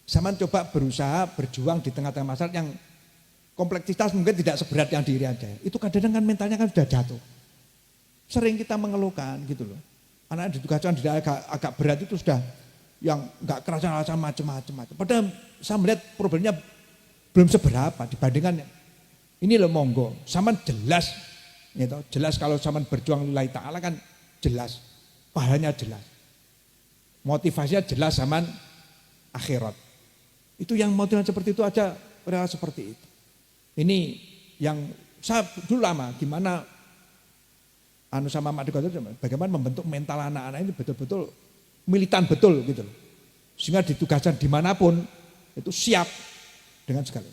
S2: Saman coba berusaha berjuang di tengah-tengah masyarakat yang kompleksitas mungkin tidak seberat yang di Irian Jaya. Itu kadang-kadang kan mentalnya kan sudah jatuh. Sering kita mengeluhkan gitu loh. Anak ditugaskan di agak berat itu sudah yang nggak kerasa macam-macam. Padahal saya melihat problemnya belum seberapa dibandingkan ini loh monggo. Saman jelas, gitu, jelas kalau saman berjuang lillahi ta'ala kan jelas, pahalanya jelas. Motivasinya jelas zaman akhirat. Itu yang motivasi seperti itu aja, rela seperti itu. Ini yang saya dulu lama gimana sama Mak Diko, bagaimana membentuk mental anak-anak ini betul-betul militan betul gitu loh. Sehingga ditugaskan dimanapun itu siap dengan segala.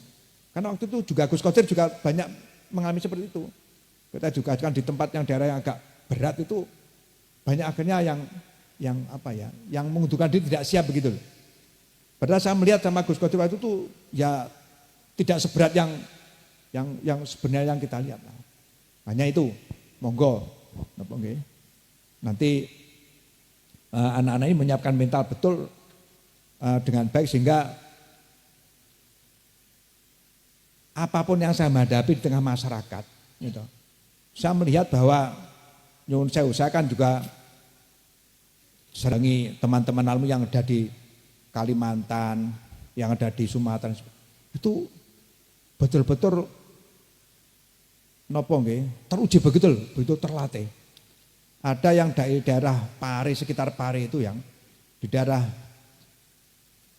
S2: Karena waktu itu juga Gus Kodir juga banyak mengalami seperti itu. Kita juga kan di tempat yang daerah yang agak berat itu banyak akhirnya yang mengundurkan diri tidak siap begitu loh. Padahal saya melihat sama Gus Kodir itu tuh ya tidak seberat yang sebenarnya yang kita lihat. Hanya itu, monggo, nanti anak-anak ini menyiapkan mental betul dengan baik sehingga apapun yang saya hadapi di tengah masyarakat, gitu. Saya melihat bahwa nyuwun sewu, saya kan juga serangi teman-teman alumni yang ada di Kalimantan, yang ada di Sumatera, itu betul-betul teruji begitu terlatih. Ada yang dari daerah Pare, sekitar Pare itu yang di daerah,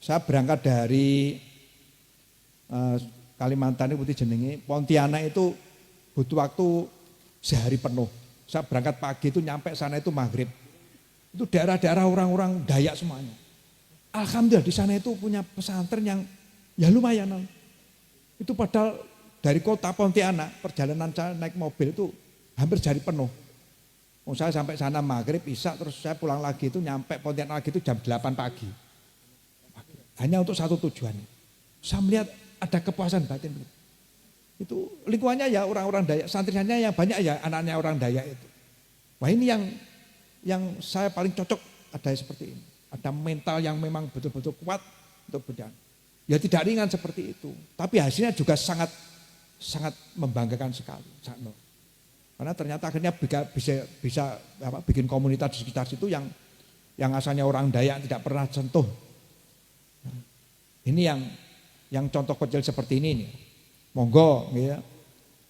S2: saya berangkat dari Kalimantan itu jenenge Pontianak itu butuh waktu sehari penuh. Saya berangkat pagi itu nyampe sana itu maghrib. Itu daerah-daerah orang-orang Dayak semuanya. Alhamdulillah di sana itu punya pesantren yang ya lumayan. Itu padahal dari kota Pontianak perjalanan saya naik mobil itu hampir sehari penuh. Saya sampai sana maghrib, isya, terus saya pulang lagi itu nyampe Pontianak lagi itu jam 8 pagi. Hanya untuk satu tujuan. Saya melihat ada kepuasan batin. Itu lingkungannya ya orang-orang Dayak, santrinya yang banyak ya anak-anaknya orang Dayak itu. Wah ini yang saya paling cocok ada seperti ini. Ada mental yang memang betul-betul kuat untuk berjalan. Ya tidak ringan seperti itu, tapi hasilnya juga sangat membanggakan sekali. Karena ternyata akhirnya bisa bikin komunitas di sekitar situ yang asalnya orang Dayak tidak pernah sentuh. Ini yang contoh kecil seperti ini nih. Monggo ya.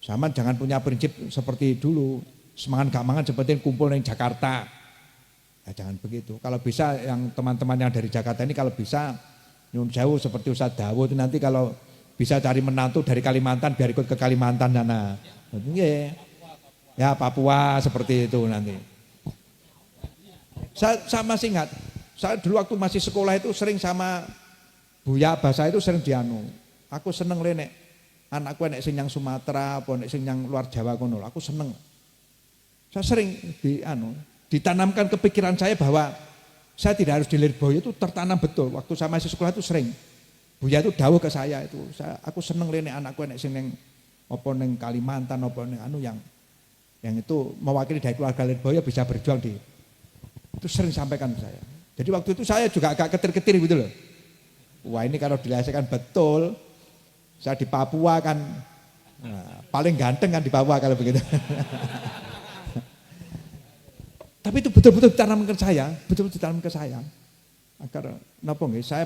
S2: Sama jangan punya prinsip seperti dulu, semangat gak mangan seperti kumpul di Jakarta. Ya jangan begitu. Kalau bisa yang teman-teman yang dari Jakarta ini kalau bisa nyuwun sewu seperti Ustaz Dawud nanti kalau bisa cari menantu dari Kalimantan biar ikut ke Kalimantan sana. Ya Papua seperti itu nanti. Saya masih ingat, saya dulu waktu masih sekolah itu sering sama Buya Bahasa itu sering dianu. Aku seneng nek anakku nek sing yang Sumatera apa nek sing yang luar Jawa kono. Aku seneng. Saya sering ditanamkan kepikiran saya bahwa saya tidak harus di Lirboyo itu tertanam betul. Waktu saya masih sekolah itu sering. Buya itu dawuh ke saya itu. Aku seneng nek anakku nek sing yang apa ning Kalimantan apa ning yang itu mewakili dari keluarga Lirboyo bisa berjuang di. Itu sering sampaikan ke saya. Jadi waktu itu saya juga agak ketir-ketir gitu loh. Wah ini kalau dilesekan betul, saya di Papua kan paling ganteng kan di Papua kalau begitu. Tapi itu betul-betul ditanamkan ke saya, Agar napa nggih, saya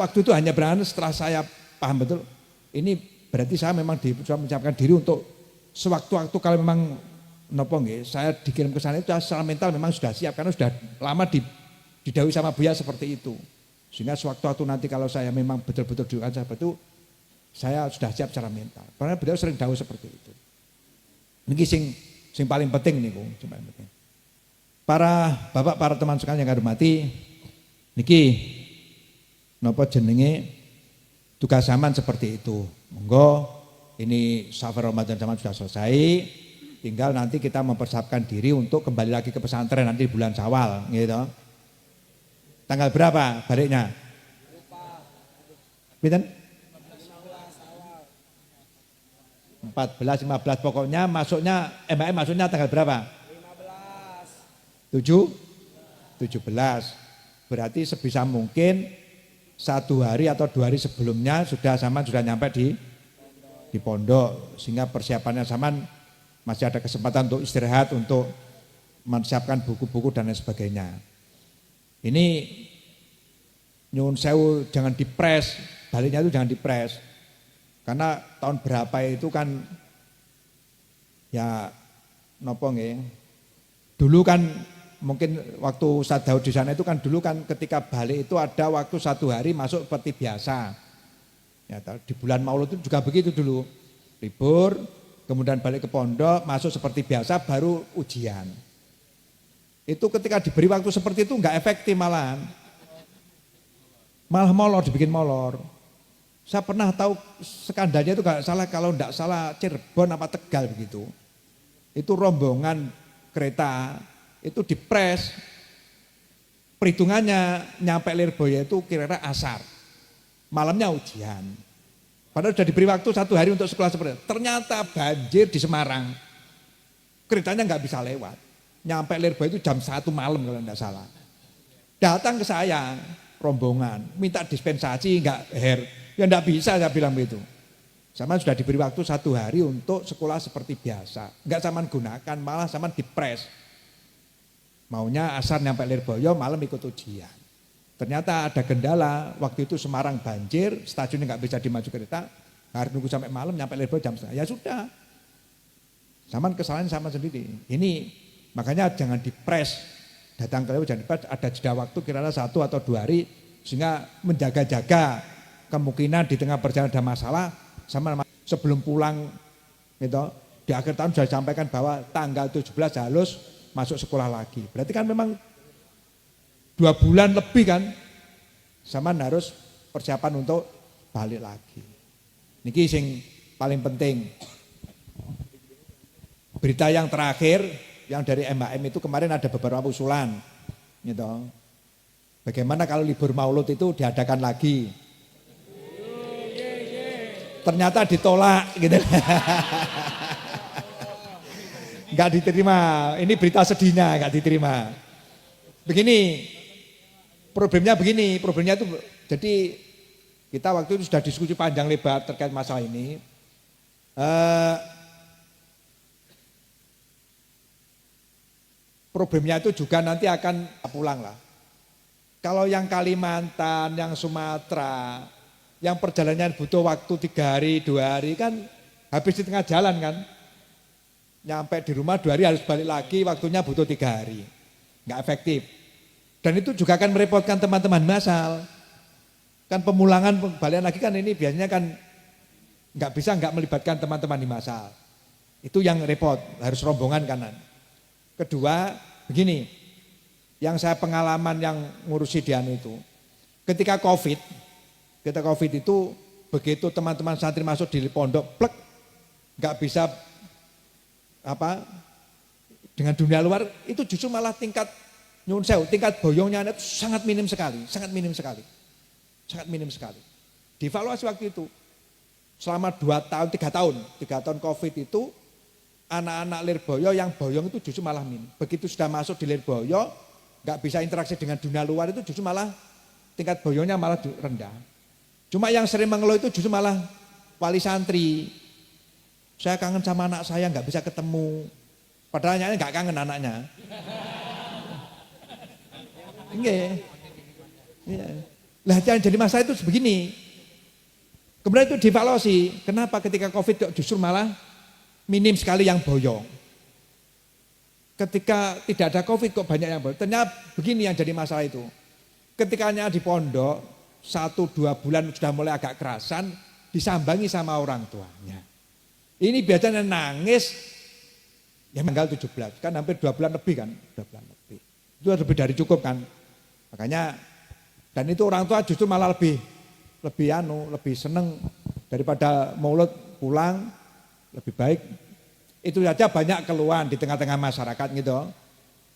S2: waktu itu hanya berani setelah saya paham betul, ini berarti saya memang sudah menyiapkan diri untuk sewaktu-waktu kalau memang napa nggih, saya dikirim ke sana itu secara mental memang sudah siap karena sudah lama didhawuhi sama Buya seperti itu. Sehingga sewaktu-waktu nanti kalau saya memang betul-betul diujikan seperti itu, saya sudah siap secara mental. Karena beliau sering dawuh seperti itu. Niki sing paling penting niku, para bapak, para teman sekalian yang hormati, niki napa jenenge tugas zaman seperti itu. Monggo ini safar Ramadan zaman sudah selesai, tinggal nanti kita mempersiapkan diri untuk kembali lagi ke pesantren nanti di bulan Syawal, gitu. Tanggal berapa baliknya? Pinten? 14, 15 pokoknya masuknya MAM masuknya tanggal berapa? 15. 17. Berarti sebisa mungkin 1 hari atau 2 hari sebelumnya sudah nyampe di pondok sehingga persiapannya zaman masih ada kesempatan untuk istirahat, untuk menyiapkan buku-buku dan lain sebagainya. Ini nyuwun sewu jangan dipres, baliknya itu jangan dipres. Karena tahun berapa itu kan ya napa nggih Dulu kan mungkin waktu Ustaz Daud di sana itu kan dulu kan ketika balik itu ada waktu 1 hari masuk seperti biasa. Ya, di bulan Maulud itu juga begitu dulu. Libur, kemudian balik ke pondok, masuk seperti biasa baru ujian. Itu ketika diberi waktu seperti itu enggak efektif malahan. Malah molor, dibikin molor. Saya pernah tahu skandalnya itu enggak salah kalau enggak salah Cirebon apa Tegal begitu. Itu rombongan kereta itu dipres. Perhitungannya nyampe Lirboyo itu kira-kira asar. Malamnya ujian. Padahal sudah diberi waktu 1 hari untuk sekolah seperti itu. Ternyata banjir di Semarang. Keretanya nggak bisa lewat. Nyampe Lirboyo itu jam 1 malam kalau tidak salah. Datang ke saya rombongan, minta dispensasi nggak ya nggak bisa saya bilang begitu. Sama sudah diberi waktu 1 hari untuk sekolah seperti biasa. Nggak zaman gunakan, malah zaman dipres. Maunya asar nyampe Lirboyo, malam ikut ujian. Ternyata ada kendala, waktu itu Semarang banjir, stasiunnya nggak bisa dimaju kereta, harus nunggu sampai malam nyampe Lirboyo jam setengah. Ya sudah, zaman kesalahan sama sendiri. Ini makanya jangan dipres, datang ke Lirboyo jangan dipres, ada jeda waktu kira-kira 1 atau 2 hari, sehingga menjaga-jaga kemungkinan di tengah perjalanan ada masalah, sama sebelum pulang gitu, di akhir tahun sudah disampaikan bahwa tanggal 17 harus masuk sekolah lagi. Berarti kan memang 2 bulan lebih kan, sama harus persiapan untuk balik lagi. Niki sing paling penting. Berita yang terakhir yang dari MHM itu kemarin ada beberapa usulan, gitu. Bagaimana kalau libur Maulud itu diadakan lagi? Ternyata ditolak, gitu. Enggak diterima. Ini berita sedihnya, enggak diterima. Begini. Problemnya itu jadi kita waktu itu sudah diskusi panjang lebar terkait masalah ini. Problemnya itu juga nanti akan pulang lah. Kalau yang Kalimantan, yang Sumatera, yang perjalanannya butuh waktu 3 hari, 2 hari kan habis di tengah jalan kan. Nyampe di rumah 2 hari harus balik lagi, waktunya butuh 3 hari. Enggak efektif. Dan itu juga akan merepotkan teman-teman masal. Kan pemulangan balik lagi kan ini biasanya kan nggak melibatkan teman-teman di masal. Itu yang repot, harus rombongan kanan. Kedua, begini, yang saya pengalaman yang ngurusi Dian itu, ketika COVID itu begitu teman-teman santri masuk di pondok, plek, nggak bisa dengan dunia luar, itu justru malah tingkat boyongnya itu sangat minim sekali. Dievaluasi waktu itu, selama 2 tahun, 3 tahun COVID itu, anak-anak Lirboyo yang boyong itu justru malah minim. Begitu sudah masuk di Lirboyo, nggak bisa interaksi dengan dunia luar itu justru malah tingkat boyongnya malah rendah. Cuma yang sering mengeluh itu justru malah wali santri. Saya kangen sama anak saya, nggak bisa ketemu. Padahal anaknya nggak kangen anaknya. Iya. Lah yang jadi masalah itu begini. Kemudian itu dievaluasi. Kenapa ketika COVID justru malah minim sekali yang boyong. Ketika tidak ada COVID kok banyak yang boyong. Ternyata begini yang jadi masalah itu. Ketikanya di pondok 1-2 bulan sudah mulai agak kerasan, disambangi sama orang tuanya. Ini biasanya nangis ya tanggal 17, kan hampir 2 bulan lebih kan, 2 bulan lebih. Itu lebih dari cukup kan. Makanya dan itu orang tua justru malah lebih seneng daripada Maulud pulang, lebih baik. Itu saja banyak keluhan di tengah-tengah masyarakat gitu.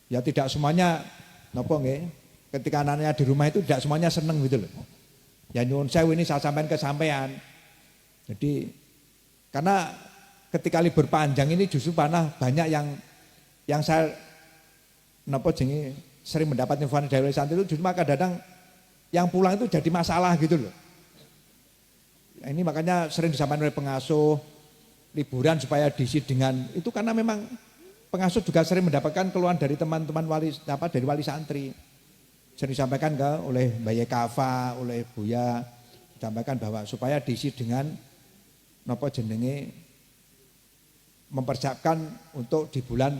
S2: Ya tidak semuanya nopo nggih. Ketika anaknya di rumah itu tidak semuanya seneng gitu loh. Ya nyuwun sewu ini saya sampaikan ke sampean. Jadi karena ketika libur panjang ini justru banyak yang saya nopo jenenge sering mendapat informasi dari santri itu justru kadang-kadang yang pulang itu jadi masalah gitu loh. Ya, ini makanya sering disampaikan oleh pengasuh liburan supaya diisi dengan itu karena memang pengasuh juga sering mendapatkan keluhan dari teman-teman dari wali santri. Sering disampaikan oleh Mbak Yekafa, oleh Buya, disampaikan bahwa supaya diisi dengan napa jenenge mempersiapkan untuk di bulan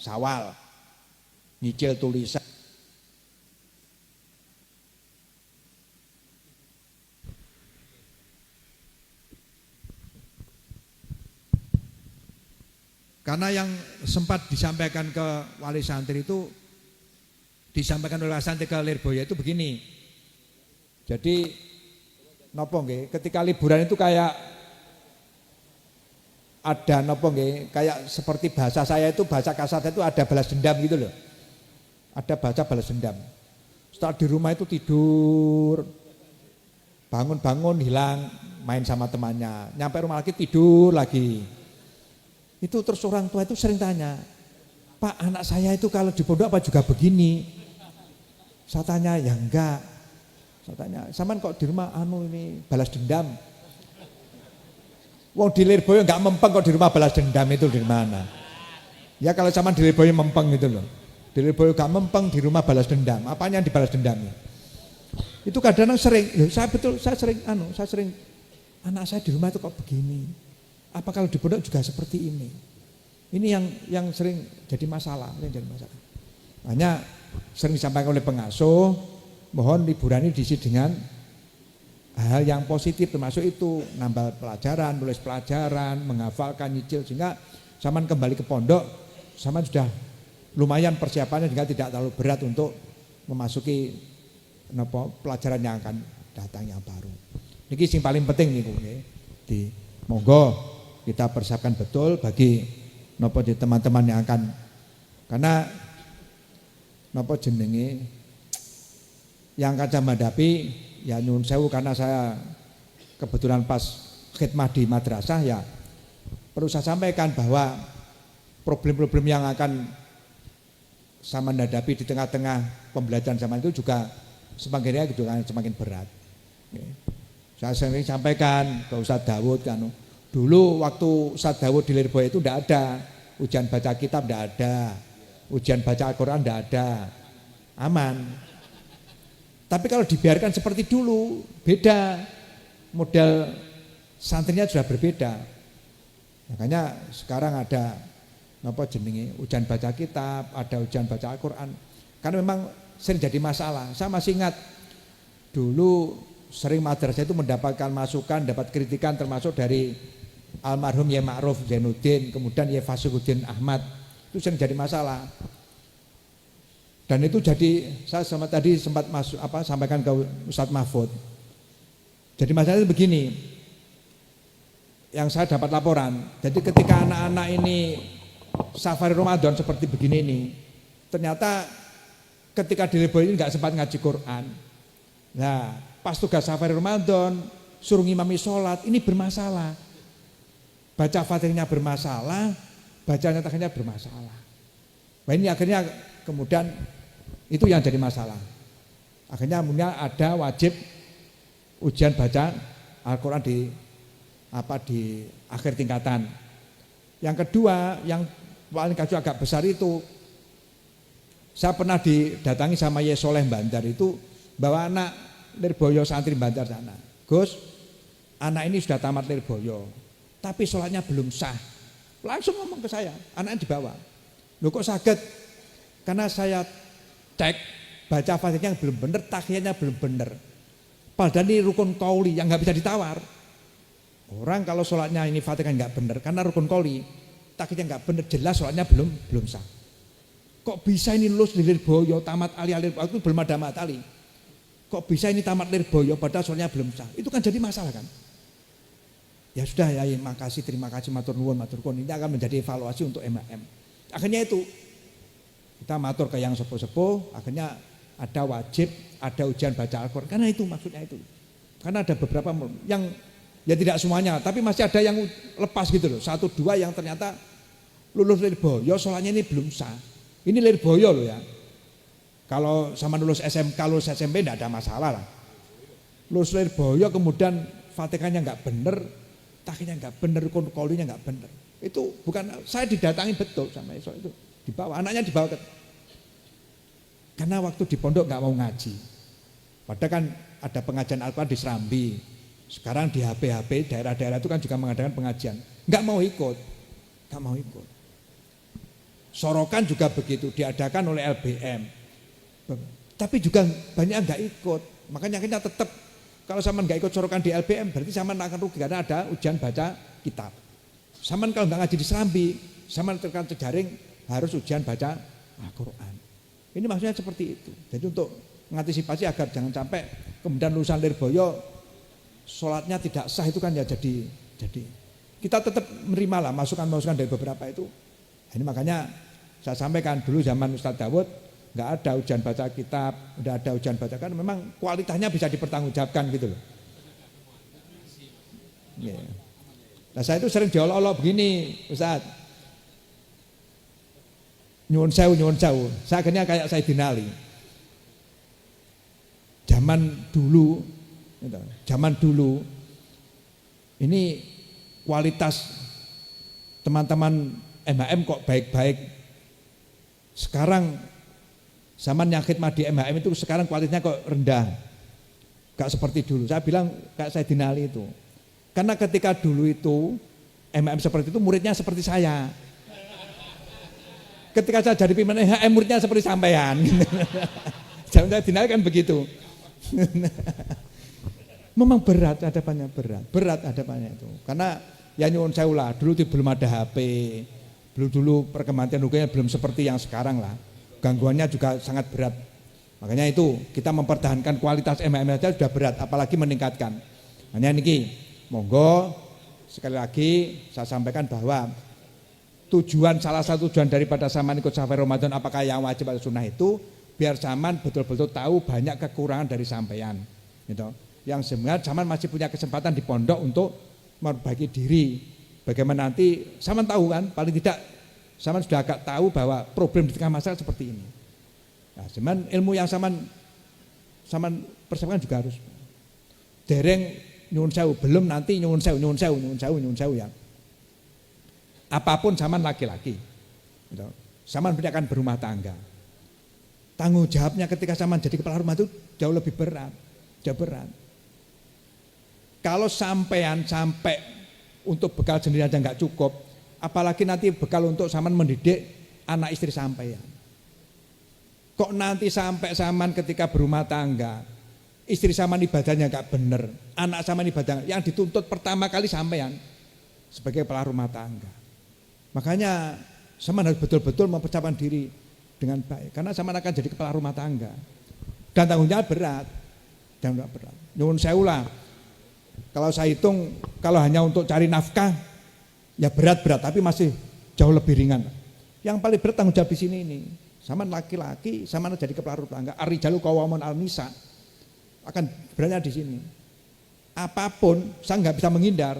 S2: Syawal. nyicil tulisan. Karena yang sempat disampaikan ke wali santri itu, disampaikan oleh wali santri ke Lirboyo itu begini. Jadi nopo nggih, ketika liburan itu kayak ada nopo nggih, kayak seperti bahasa saya itu, bahasa kasar itu ada balas dendam gitu loh. Ada baca balas dendam. Setelah di rumah itu tidur, bangun-bangun hilang, main sama temannya, nyampe rumah lagi tidur lagi. Itu terus orang tua itu sering tanya, Pak, anak saya itu kalau di pondok apa juga begini? Saya tanya, ya enggak. Saya tanya, saman kok di rumah ini balas dendam? Wong di Lirboyo enggak mempeng kok di rumah balas dendam, itu dari mana? Ya kalau saman di Lirboyo mempeng gitu loh. Di Lirboyo enggak mempeng di rumah balas dendam. Apanya yang dibalas dendamnya? Itu kadang-kadang sering, saya sering anak saya di rumah itu kok begini? Apa kalau di pondok juga seperti ini? Ini yang sering jadi masalah, Hanya sering disampaikan oleh pengasuh, mohon liburan ini diisi dengan hal yang positif, termasuk itu nambah pelajaran, nulis pelajaran, menghafalkan, nyicil, sehingga zaman kembali ke pondok, zaman sudah lumayan persiapannya, juga tidak terlalu berat untuk memasuki pelajaran yang akan datang yang baru. Ini yang paling penting nih, di monggo kita persiapkan betul bagi teman-teman yang akan, karena jenenge yang akan saya hadapi ya nyun sewu, karena saya kebetulan pas khidmah di madrasah, ya perlu saya sampaikan bahwa problem-problem yang akan saya hadapi di tengah-tengah pembelajaran zaman itu juga semakin berat. Saya sering sampaikan ke Ustaz Dawud kan, dulu waktu Ustaz Dawud di Lirboyo itu tidak ada ujian baca kitab, tidak ada ujian baca Al-Quran, tidak ada, aman. Tapi kalau dibiarkan seperti dulu, beda, model santrinya sudah berbeda. Makanya sekarang ada ujian baca kitab, ada ujian baca Al-Quran, karena memang sering jadi masalah. Saya masih ingat dulu sering madrasah itu mendapatkan masukan, dapat kritikan, termasuk dari almarhum Yai Ma'ruf Zainuddin, kemudian Yai Fasiguddin Ahmad, itu sering jadi masalah. Dan itu jadi, saya tadi sempat sampaikan ke Ustadz Mahfud. Jadi masalahnya begini, yang saya dapat laporan, jadi ketika anak-anak ini safari Ramadan seperti begini ini, ternyata ketika di Lirboyo ini nggak sempat ngaji Quran. Nah, pas tugas safari Ramadan, suruh ngimami sholat, ini bermasalah. Baca Fatihahnya bermasalah, bacanya takhiyatnya bermasalah. Nah ini akhirnya kemudian itu yang jadi masalah. Akhirnya ada wajib ujian baca Al-Quran di akhir tingkatan. Yang kedua, yang paling kasus agak besar itu, saya pernah didatangi sama Yai Soleh Bandar itu, bawa anak Lirboyo santri Bandar sana. Gus, anak ini sudah tamat Lirboyo, tapi sholatnya belum sah. Langsung ngomong ke saya, anaknya dibawa. Loh kok sakit? Karena saya cek, baca Fatihahnya belum benar, takhiyatnya belum benar. Padahal ini rukun qauli yang nggak bisa ditawar. Orang kalau sholatnya ini Fatihah nggak benar, karena rukun qauli, takhiyatnya nggak benar, jelas sholatnya belum sah. Kok bisa ini lulus di Lirboyo, tamat ali itu belum ada matali. Kok bisa ini tamat Lirboyo padahal sholatnya belum sah? Itu kan jadi masalah kan? Ya sudah ya, makasih, terima kasih, matur nuwun, matur kun. Ini akan menjadi evaluasi untuk MAM. Akhirnya itu kita matur ke yang sepuh-sepuh, akhirnya ada wajib, ada ujian baca Al-Quran. Karena itu maksudnya itu. Karena ada beberapa yang ya tidak semuanya, tapi masih ada yang lepas gitu loh. 1, 2 yang ternyata lulus Lirboyo, sholatnya ini belum sah. Ini Lirboyo loh ya. Kalau sama lulus SMK, lulus SMP tidak ada masalah lah. Lulus Lirboyo kemudian Fatihahnya nggak bener, takhiyatnya nggak bener, rukun qaulinya nggak bener. Itu bukan, saya didatangi betul sama itu dibawa, anaknya dibawa karena waktu di pondok nggak mau ngaji. Padahal kan ada pengajian Al-Quran di Serambi. Sekarang di HP daerah-daerah itu kan juga mengadakan pengajian. Nggak mau ikut. Sorokan juga begitu, diadakan oleh LBM. Tapi juga banyak yang nggak ikut. Makanya akhirnya tetap kalau Saman nggak ikut sorokan di LBM berarti Saman akan rugi karena ada ujian baca kitab. Saman kalau nggak ngaji di Serambi, Saman terkait Cejaring harus ujian baca Al-Quran. Ini maksudnya seperti itu. Jadi untuk mengantisipasi agar jangan sampai kemudian lulusan Lirboyo sholatnya tidak sah itu kan ya jadi kita tetap menerima lah masukan-masukan dari beberapa itu. Ini makanya saya sampaikan dulu zaman Ustadz Dawud nggak ada ujian baca kitab, udah ada ujian baca kan memang kualitasnya bisa dipertanggungjawabkan gitu loh. Yeah. Nah saya itu sering diolok-olok begini, Ustadz. Nyuwun sewu. Saya akhirnya kayak Sayyidina Ali. Zaman dulu ini kualitas teman-teman MHM kok baik-baik. Sekarang zaman yang khidmah di MHM itu sekarang kualitasnya kok rendah. Gak seperti dulu. Saya bilang kayak Sayyidina Ali itu. Karena ketika dulu itu MHM seperti itu muridnya seperti saya. Ketika saya jadi pimpinan MHM muridnya seperti sampean. Zaman Sayyidina Ali kan begitu. Memang berat hadapannya berat hadapannya itu. Karena ya nyuwun sewu lah, dulu belum ada HP, dulu perkembangan teknologinya belum seperti yang sekarang lah. Gangguannya juga sangat berat. Makanya itu kita mempertahankan kualitas MHM saja sudah berat, apalagi meningkatkan. Hanya niki, monggo sekali lagi saya sampaikan bahwa salah satu tujuan daripada Saman ikut Safari Ramadan apakah yang wajib atau sunnah itu biar Saman betul-betul tahu banyak kekurangan dari sampean. Gitu. Yang sebenarnya Saman masih punya kesempatan di pondok untuk memperbaiki diri. Bagaimana nanti Saman tahu kan, paling tidak Saman sudah agak tahu bahwa problem di tengah masyarakat seperti ini. Nah, cuman ilmu yang Saman persiapkan juga harus dereng nyuwun sewu, belum nanti nyuwun sewu ya. Apapun Saman laki-laki. Gitu. Saman akan berumah tangga. Tanggung jawabnya ketika Saman jadi kepala rumah itu jauh lebih berat. Kalau sampai untuk bekal sendiri aja nggak cukup, apalagi nanti bekal untuk Saman mendidik anak istri sampean. Kok nanti sampai Saman ketika berumah tangga, istri Saman ibadahnya nggak bener, anak Saman ibadah yang dituntut pertama kali sampean sebagai kepala rumah tangga. Makanya Saman harus betul-betul mempersiapkan diri dengan baik, karena Saman akan jadi kepala rumah tangga dan tanggung jawab berat. Nyuwun sewu lah. Kalau saya hitung, kalau hanya untuk cari nafkah, ya berat, tapi masih jauh lebih ringan. Yang paling berat tanggung jawab di sini ini. Saman laki-laki, Saman jadi kepala rumah tangga. Ar-rijalu qawwamun 'alan nisa. Akan beratnya di sini. Apapun, saya nggak bisa menghindar.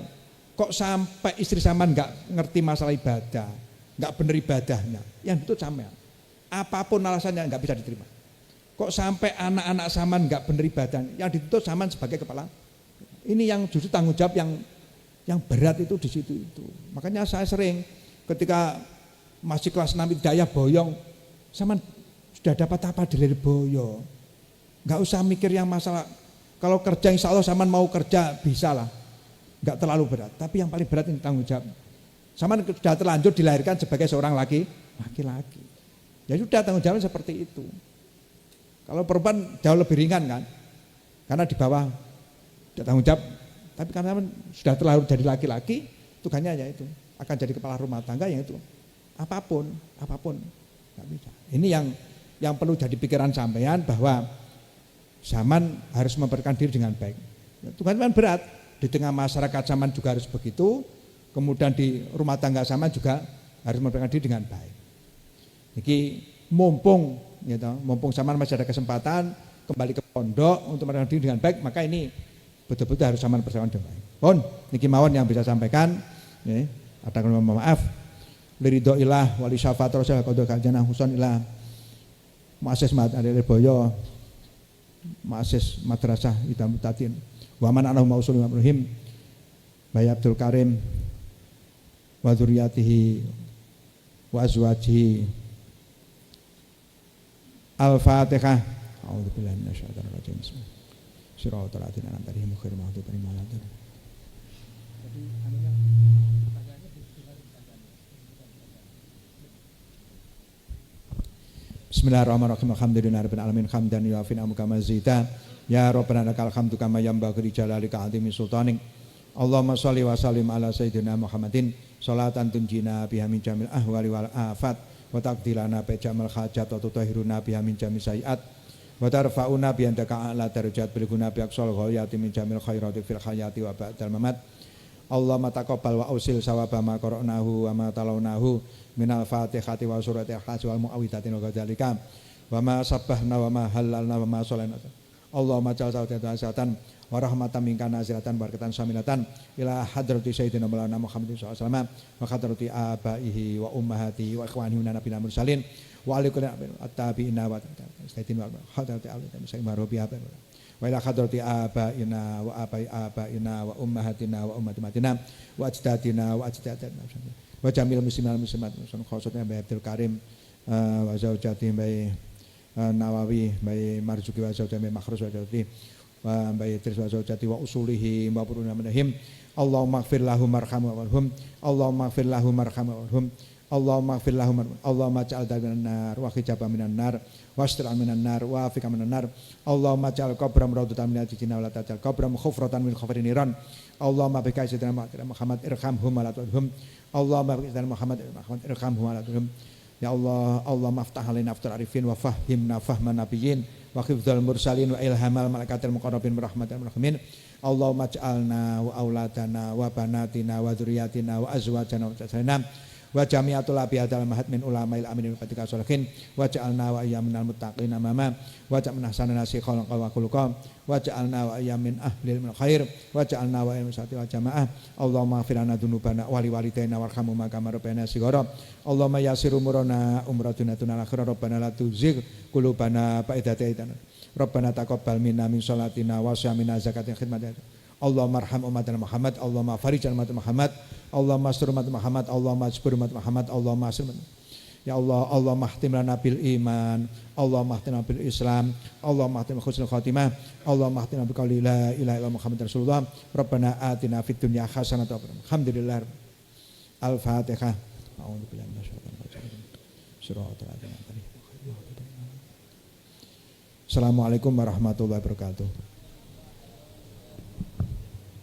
S2: Kok sampai istri Saman nggak ngerti masalah ibadah, nggak benar ibadahnya, yang itu Saman. Apapun alasannya nggak bisa diterima. Kok sampai anak-anak Saman nggak benar ibadahnya, yang dituntut Saman sebagai kepala. Ini yang justru tanggung jawab yang berat itu di situ itu. Makanya saya sering ketika masih kelas 6 Hidayah Boyong, Saman sudah dapat apa di Lirboyo. Nggak usah mikir yang masalah. Kalau kerja insya Allah Saman mau kerja bisa lah. Nggak terlalu berat. Tapi yang paling berat ini tanggung jawab. Saman sudah terlanjur dilahirkan sebagai seorang laki-laki. Ya sudah tanggung jawabnya seperti itu. Kalau perempuan jauh lebih ringan kan. Karena di bawah tanggung jawab. Tapi karena sudah terlalu jadi laki-laki, tugasnya ya itu. Akan jadi kepala rumah tangga yang itu. Apapun. Nggak bisa. Ini yang perlu jadi pikiran sampean bahwa Saman harus memperkenalkan diri dengan baik. Tugasnya berat. Di tengah masyarakat Saman juga harus begitu. Kemudian di rumah tangga Saman juga harus memperkenalkan diri dengan baik. Jadi mumpung Saman masih ada kesempatan kembali ke pondok untuk memperkenalkan diri dengan baik, maka ini betul-betul harus Saman persiapkan dengan baik. Pun niki mawon yang bisa sampaikan. Ada mohon maaf. Liridho ilah wali syafaat rasul qadha kajana husan ilah muassis Lirboyo, muassis madrasah Idam Mutatin. Wa man anahu mausul Ibrahim Bayi Abdul Karim wa dzurriyyatihi wa azwajihi. Al-Fatihah. A'udzubillahi minasyaitonir rajim. Shiratal ladzina an'amta 'alaihim ghairil maghdubi 'alaihim waladdallin. Bismillahirrahmanirrahim. Alhamdulillahirabbil alamin hamdan yu'afin amuka mazida. Ya Rabbana lakal hamdu kama yanbaghi li jalalika azimi sultanik. Allahumma shalli wa sallim ala sayyidina Muhammadin sholatan tunjina biha min jamil ahwali wal afat wa taqdilana bi jamal hajat wa tutahhiruna biha min jamil sayiat wa tarfa'una bi andaka a'la darajat bil guna bi aqsal ghayati min jamil khairati fil hayati wa ba'dal mamat. Allahumma taqabbal wa ausil sawaba ma qara'nahu wa ma talawnahu minal fatihati wa suratil ikhlas wal muawwidhatin wa dzalika wa ma sabbahna wa ma halalna wa ma sholana. Allahumma ja'al sawatan wa rahmatan minka nazilatan barakatan samilatan ila hadrati sayyidina maulana Muhammadin sallallahu alaihi wasallam wa hadrati abaihi wa ummahatihi wa ikhwanihi wa nabiyina mursalin wa alaikum at-tabi'ina wa sayyidina hadrati al-ulama sayyidina rabi'a wa ila hadrati abaina wa abaina wa ummahatina wa ummatina wa ajdadina wa ajdadina wa jamil muslimin muslimat khususnya Mbah Abdul Karim wa zaujati Mbah Nawawi Mbah Marzuki wa zaujati Mbah Makhrus wa zaujati wa Mbah Idris wa zaujati wa usulihi wa puruna manahim. Allahumma ighfir lahum warhamhum warhum. Allahumma ighfir lahum warhamhum warhum. Allahumma ighfir lahum. Allahumma ja'al minan nar wa hijaba minan nar wastir minan nar wa afika minan nar. Allahumma ja'al qabram rawdatan min al-jannah wa la taj'al qabram khufratan min khufarin niran. Allahumma bika sayyidina Muhammad irhamhum wa la tudhum. Allahumma bika sayyidina Muhammad irhamhum wa la tudhum. Ya Allah, Allahumma aftah alaina aftal arifin wa fahhimna fahman nabiyyin wa khifdzal mursalin wa ilhamal malaikatil muqarrabin rahmatan rahimin. Allahumma ij'alna wa auladana wa banatina wa dzurriyyatina wa azwajana wa tasrina wa jami'atul abiyadal mahad min ulama'il aminin ketika sholihin wa ja'alna wa ayyaminal muttaqin amama wa ja'alna sanana sikhalan wa khuluqam wa ja'alna wa ayyamin ahlil min khair wa ja'alna wa ayyamin sati wa jamaah. Allahumma firana dunubana wali walidayna warhamhuma kama rabbana shighara. Allahumma yasir umurana umratuna tunal akhirah rabbana la tuzigh qulubana ba'da idh hadaytana rabbana taqabbal minna min sholatina wa siyamina zakatina khidmatina. Allahumma arham umat Muhammad, Allahumma farij umat Muhammad, Allahumma astur umat Muhammad, Allahumma asbur umat Muhammad, Allahumma astur. Ya Allah, Allahumma khtim lana bil iman, Allahumma khtim lana bil Islam, Allahumma khtim husnul khatimah, Allahumma khtim lana bi qouli la ilaha illallah Muhammadar Rasulullah. Rabbana atina fid dunya hasanatan wa fil alhamdulillah. Al-Fatihah. A'udzu billahi minasyaitonir rajim. Shiratal ladzina an'amta alaihim. Assalamualaikum warahmatullahi wabarakatuh.